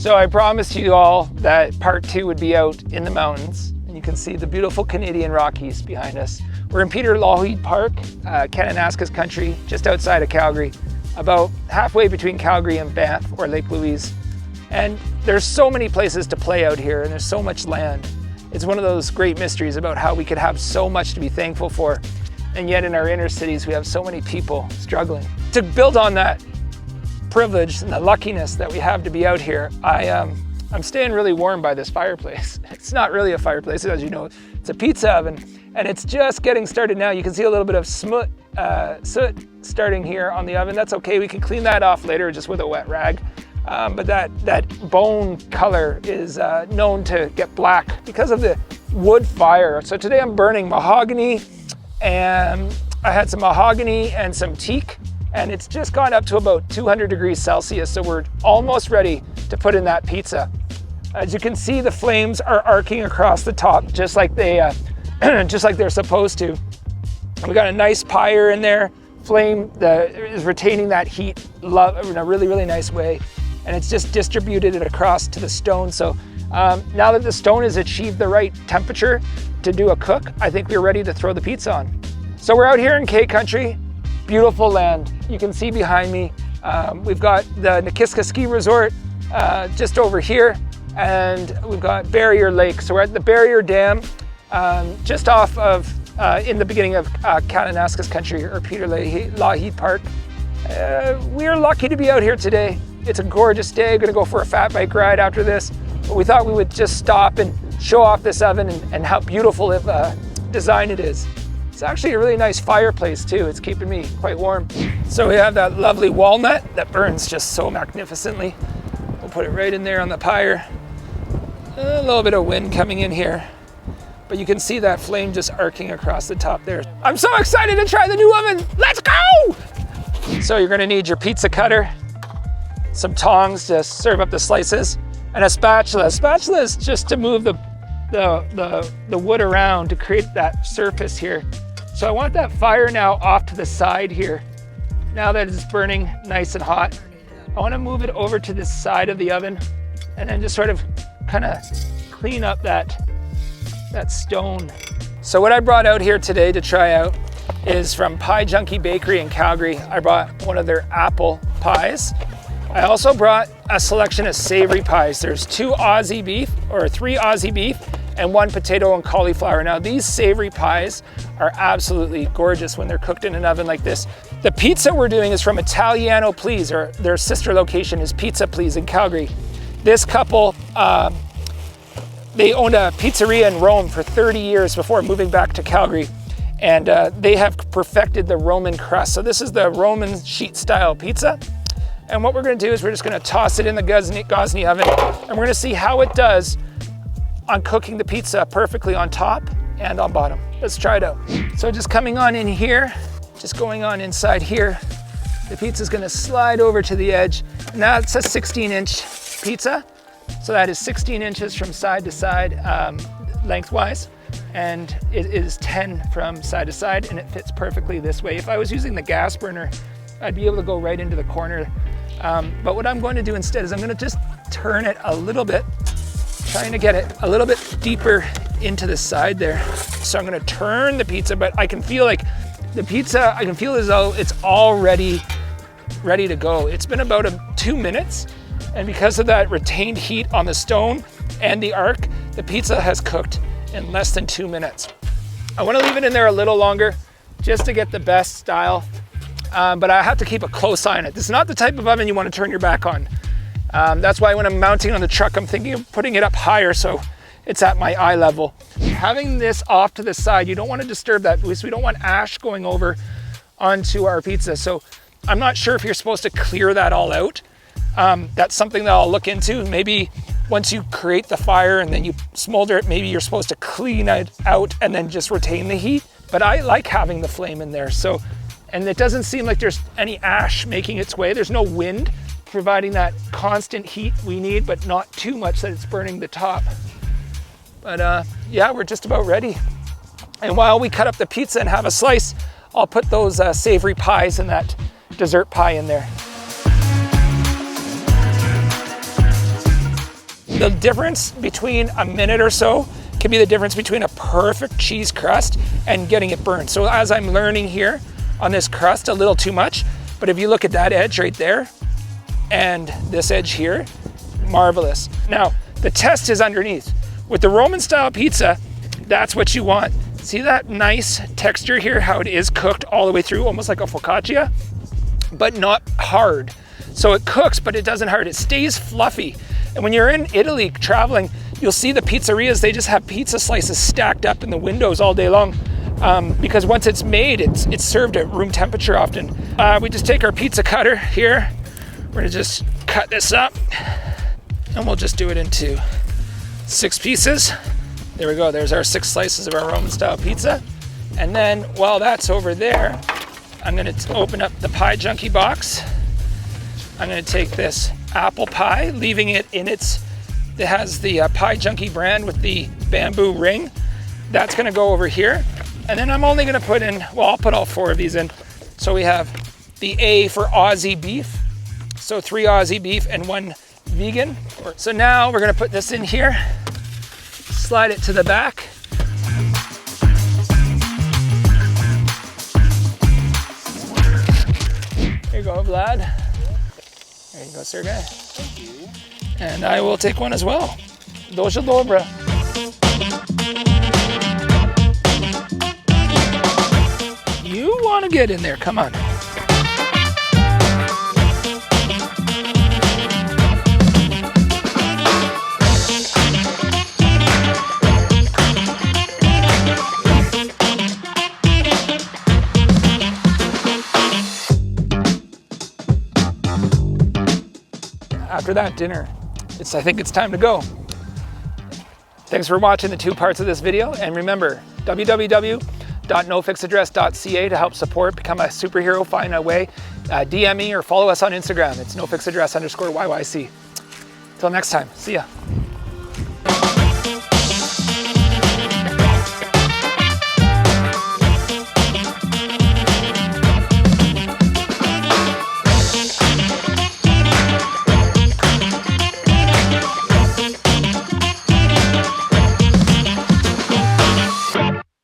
So I promised you all that part 2 would be out in the mountains, and you can see the beautiful Canadian Rockies behind us. We're in Peter Lougheed Park, Kananaskis country, just outside of Calgary, about halfway between Calgary and Banff or Lake Louise. And there's so many places to play out here, and there's so much land. It's one of those great mysteries about how we could have so much to be thankful for, and yet in our inner cities we have so many people struggling. To build on that privilege and the luckiness that we have to be out here, I'm staying really warm by this fireplace. It's not really a fireplace, as you know, it's a pizza oven, and it's just getting started now. You can see a little bit of soot starting here on the oven. That's okay, we can clean that off later just with a wet rag. But that bone color is known to get black because of the wood fire. So today I'm burning mahogany, and I had some mahogany and some teak, and it's just gone up to about 200 degrees Celsius. So we're almost ready to put in that pizza. As you can see, the flames are arcing across the top, just like they're supposed to. We got a nice pyre in there. Flame that is retaining that heat in a really, really nice way. And it's just distributed it across to the stone. So now that the stone has achieved the right temperature to do a cook, I think we're ready to throw the pizza on. So we're out here in K Country, beautiful land. You can see behind me, we've got the Nakiska Ski Resort just over here, and we've got Barrier Lake. So we're at the Barrier Dam, just off of, in the beginning of Kananaskis country, or Peter Lougheed Park. We're lucky to be out here today. It's a gorgeous day. Gonna go for a fat bike ride after this, but we thought we would just stop and show off this oven and how beautiful of design it is. It's actually a really nice fireplace too. It's keeping me quite warm. So we have that lovely walnut that burns just so magnificently. We'll put it right in there on the pyre. A little bit of wind coming in here, but you can see that flame just arcing across the top there. I'm so excited to try the new oven. Let's go! So you're gonna need your pizza cutter, some tongs to serve up the slices, and a spatula. A spatula is just to move the wood around to create that surface here. So I want that fire now off to the side here. Now that it's burning nice and hot, I want to move it over to the side of the oven, and then just sort of kind of clean up that stone. So what I brought out here today to try out is from Pie Junkie Bakery in Calgary. I brought one of their apple pies. I also brought a selection of savory pies. There's 3 Aussie beef, and 1 potato and cauliflower. Now these savory pies are absolutely gorgeous when they're cooked in an oven like this. The pizza we're doing is from Italiano Please, or their sister location is Pizza Please in Calgary. This couple, they owned a pizzeria in Rome for 30 years before moving back to Calgary. And they have perfected the Roman crust. So this is the Roman sheet style pizza. And what we're gonna do is we're just gonna toss it in the Gozney oven, and we're gonna see how it does on cooking the pizza perfectly on top and on bottom. Let's try it out. So just coming on in here, just going on inside here, the pizza's gonna slide over to the edge. Now it's a 16-inch pizza. So that is 16 inches from side to side lengthwise, and it is 10 from side to side, and it fits perfectly this way. If I was using the gas burner, I'd be able to go right into the corner. But what I'm going to do instead is I'm gonna just turn it a little bit, trying to get it a little bit deeper into the side there. So I'm gonna turn the pizza, but I can feel like the pizza, I can feel as though it's already ready to go. It's been about 2 minutes, and because of that retained heat on the stone and the arc, the pizza has cooked in less than 2 minutes. I wanna leave it in there a little longer just to get the best style. But I have to keep a close eye on it. This is not the type of oven you want to turn your back on. That's why when I'm mounting on the truck, I'm thinking of putting it up higher so it's at my eye level. Having this off to the side, you don't want to disturb that because we don't want ash going over onto our pizza. So I'm not sure if you're supposed to clear that all out. That's something that I'll look into. Maybe once you create the fire and then you smolder it, maybe you're supposed to clean it out and then just retain the heat. But I like having the flame in there. And it doesn't seem like there's any ash making its way. There's no wind providing that constant heat we need, but not too much that it's burning the top. But yeah, we're just about ready. And while we cut up the pizza and have a slice, I'll put those savory pies and that dessert pie in there. The difference between a minute or so can be the difference between a perfect cheese crust and getting it burned. So as I'm learning here on this crust, a little too much, but if you look at that edge right there and this edge here, marvelous. Now, the test is underneath. With the Roman style pizza, that's what you want. See that nice texture here, how it is cooked all the way through, almost like a focaccia, but not hard. So it cooks, but it doesn't hard. It stays fluffy. And when you're in Italy traveling, you'll see the pizzerias, they just have pizza slices stacked up in the windows all day long. Because once it's made, it's served at room temperature often. We just take our pizza cutter here. We're gonna just cut this up and we'll just do it into 6 pieces. There we go, there's our 6 slices of our Roman style pizza. And then while that's over there, I'm gonna open up the Pie Junkie box. I'm gonna take this apple pie, leaving it in it has the Pie Junkie brand with the bamboo ring. That's gonna go over here. And then I'm only gonna put in, well, I'll put all 4 of these in. So we have the A for Aussie beef. So 3 Aussie beef and 1 vegan. So now we're gonna put this in here, slide it to the back. Here you go, Vlad. There you go, Sergey. Thank you. And I will take one as well. Doja dobra. You want to get in there, come on. After that dinner, I think it's time to go. Thanks for watching the 2 parts of this video, and remember, www.nofixaddress.ca to help support, become a superhero, find a way, DM me or follow us on Instagram. It's nofixaddress_YYC. Till next time, see ya.